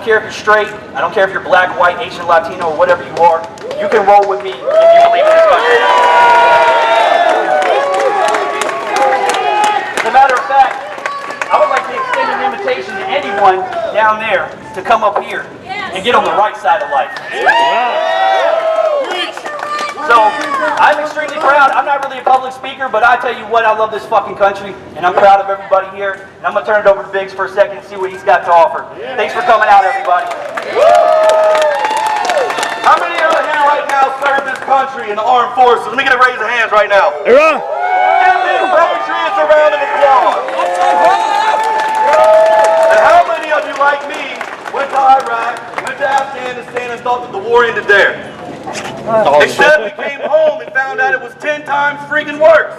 don't care if you're straight. I don't care if you're black, white, Asian, Latino, or whatever you are. You can roll with me if you believe in this country. As a matter of fact, I would like to extend an invitation to anyone down there to come up here and get on the right side of life. So, I'm extremely proud. I'm not really a public speaker, but I tell you what, I love this fucking country, and I'm proud of everybody here. And I'm going to turn it over to Biggs for a second and see what he's got to offer. Thanks for coming out, everybody. How many of you here right now serve this country in the armed forces? Let me get a raise of hands right now. Give these patriots a round of applause. And how many of you, like me, went to Iraq, went to Afghanistan, and thought that the war ended there? Except we came home and found out it was 10 times freaking worse.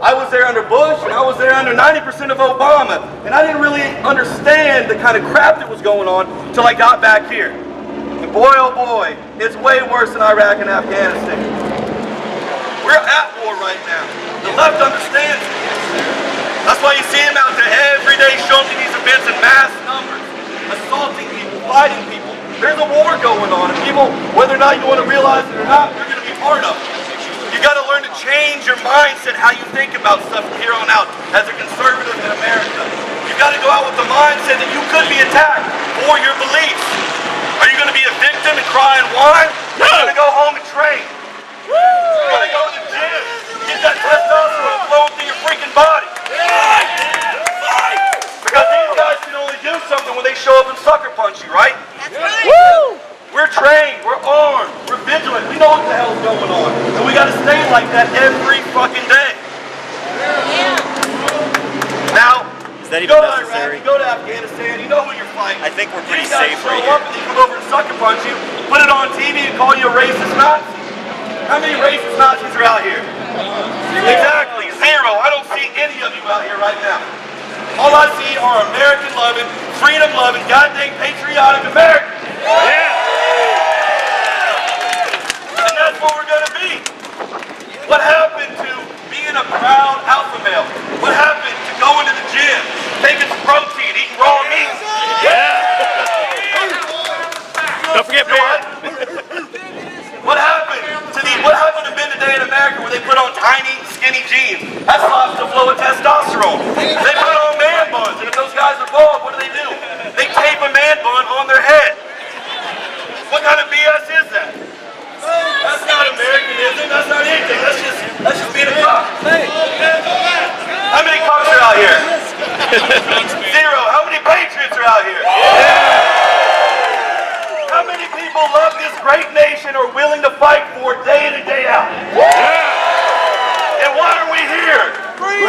I was there under Bush, and I was there under 90% of Obama, and I didn't really understand the kind of crap that was going on until I got back here. And boy, oh boy, it's way worse than Iraq and Afghanistan. We're at war right now. The left understands it. That's why you see them out there every day showing these events in mass numbers, assaulting people, fighting people. There's a war going on, and people, whether or not you want to realize it or not, you're going to be part of it. You got to learn to change your mindset, how you think about stuff from here on out as a conservative in America. You got to go out with the mindset that you could be attacked for your beliefs. Are you going to be a victim and cry and whine? Or are you going to go home and train? You're going to go to the gym, get that testosterone flowing through your freaking body. Because these guys can only do something when they show up and sucker punch you, right? That's right. Woo! We're trained, we're armed, we're vigilant, we know what the hell's going on. And we gotta stay like that every fucking day. Yeah. Now, is that you even go to necessary? Iraq, you go to Afghanistan, you know who you're fighting. I think we're pretty These guys safe show right up here. and they come over and sucker punch you, put it on TV and call you a racist Nazi. How many racist Nazis are out here? Exactly, zero. I don't see any of you out here right now. All I see are American-loving, freedom-loving, goddamn patriotic Americans. Yeah. And that's what we're going to be. What happened to being a proud alpha male? What happened to going to the gym, taking some protein, eating raw meat? Yeah. Don't forget beer. What happened to been the day in America where they put on tiny, skinny jeans? That stops the flow of testosterone. They put on man buns, and if those guys are bald, what do? They tape a man bun on their head. What kind of BS is that? That's not Americanism. That's not anything. That's just being a cop. How many cops are out here? Zero. How many patriots are out here? How many people love this great nation or willing to fight for it day in and day out? And why are we here? Freedom!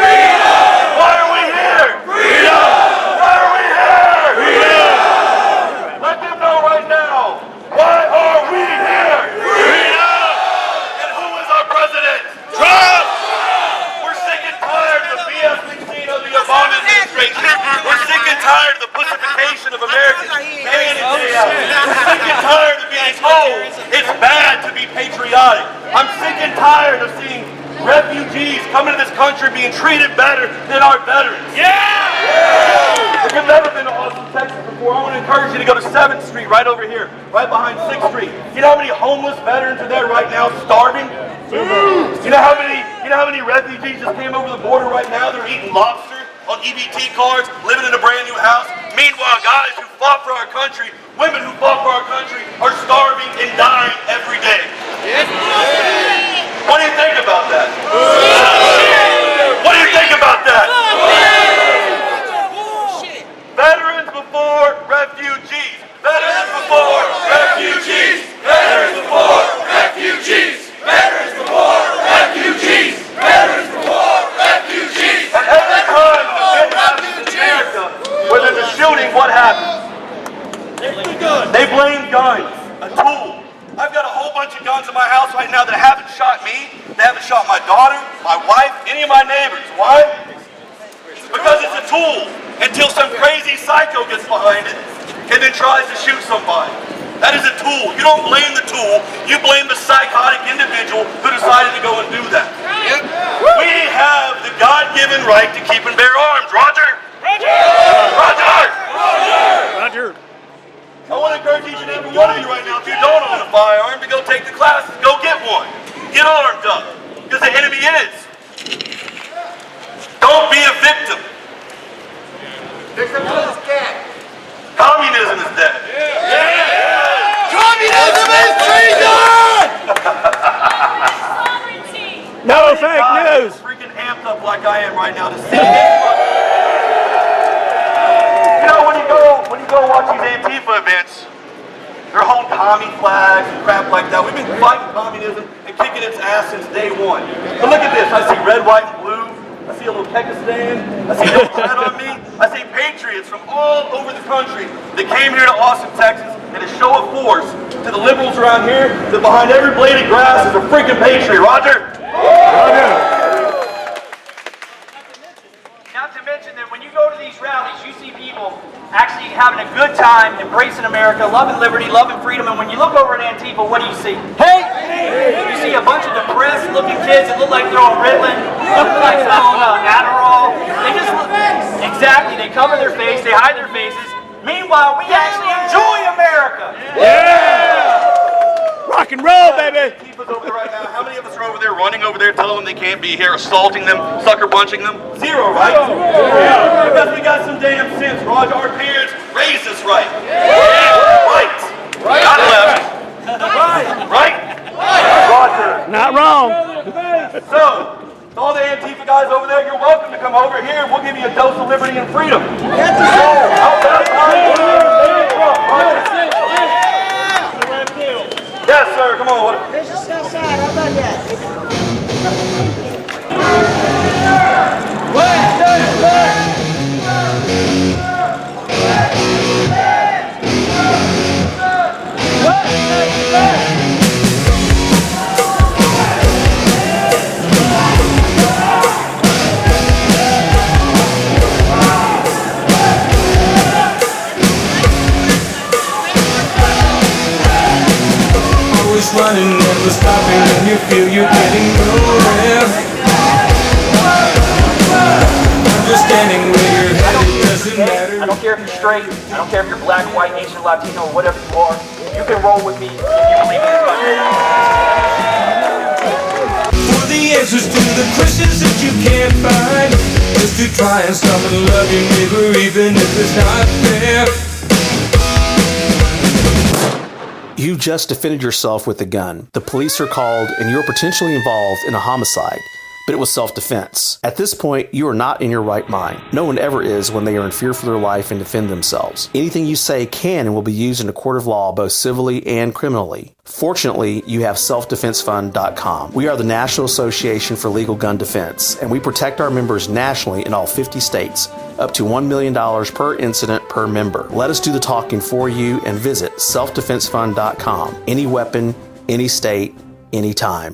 Why are we here? Freedom! Why are we here? Freedom! Let them know right now. Why are we here? Freedom! And who is our president? Trump! We're sick and tired of the BS we've seen of the Obama administration. We're sick and tired of the pussification of Americans day in and day out. We're sick and tired of being told it's bad to be patriotic. I'm sick and tired of seeing refugees coming to this country being treated better than our veterans. Yeah! If you've never been to Austin, Texas before, I want to encourage you to go to 7th Street right over here, right behind 6th Street. You know how many homeless veterans are there right now starving? You know how many refugees just came over the border right now? They're eating lobster on EBT cards, living in a brand new house. Meanwhile, guys who fought for our country, women who fought for our country are starving and dying every day. What do you think about that? What do you think about that? Veterans before refugees. Veterans before refugees. Veterans before refugees. Veterans before refugees. Veterans before refugees. And every time an event happens in America where there's a shooting, what happens? They blame guns, a tool. I've got a whole bunch of guns in my house right now that haven't shot me, they haven't shot my daughter, my wife, any of my neighbors. Why? Because it's a tool until some crazy psycho gets behind it and then tries to shoot somebody. That is a tool. You don't blame the tool, you blame the psychotic individual who decided to go and do that. Yep. We have the God-given right to keep and bear arms. Roger? Roger! Roger! Roger! Roger! I want to encourage each and every one of you right now, if you don't own a firearm, to go take the classes. Go get one. Get armed up. Because the enemy is. Don't be a victim. Communism is dead. Communism is treason! No fake news. Freaking amped up like I am right now to see. You know, when you go watch these Antifa events, they're holding commie flags and crap like that. We've been fighting communism and kicking its ass since day one. But look at this. I see red, white, and blue. I see a little Kekistan. I see no red on me. I see patriots from all over the country that came here to Austin, Texas, and a show of force to the liberals around here that behind every blade of grass is a freaking patriot. Roger? Not to mention that when you go to these rallies, you see people actually having a good time, embracing America, loving liberty, loving freedom, and when you look over at Antifa, what do you see? Hate! You see a bunch of depressed looking kids that look like they're on Ritalin, look like they're on Adderall. They just look, exactly, they cover their face, they hide their faces. Meanwhile, we actually enjoy America. Yeah! Rock and roll, baby! Antifa's over there right now. How many of us are over there running over there telling them they can't be here, assaulting them, sucker punching them? Zero, right? Because we got some damn sense, Roger. Our parents raised us right. Right. Not left. Right. Roger. Not wrong. So, to all the Antifa guys over there, you're welcome to come over here. We'll give you a dose of liberty and freedom. Yes, sir. Come on. There's a south side. How about that? Running, never stopping when you feel you're getting nowhere. Understanding where you're headed doesn't matter. I don't care if you're straight, I don't care if you're black, white, Asian, Latino, or whatever you are. You can roll with me if you believe in this country. For the answers to the questions that you can't find, just to try and stop and love your neighbor even if it's not fair. You just defended yourself with a gun. The police are called and you're potentially involved in a homicide, but it was self-defense. At this point, you are not in your right mind. No one ever is when they are in fear for their life and defend themselves. Anything you say can and will be used in a court of law, both civilly and criminally. Fortunately, you have selfdefensefund.com. We are the National Association for Legal Gun Defense, and we protect our members nationally in all 50 states, up to $1 million per incident per member. Let us do the talking for you and visit selfdefensefund.com. Any weapon, any state, anytime.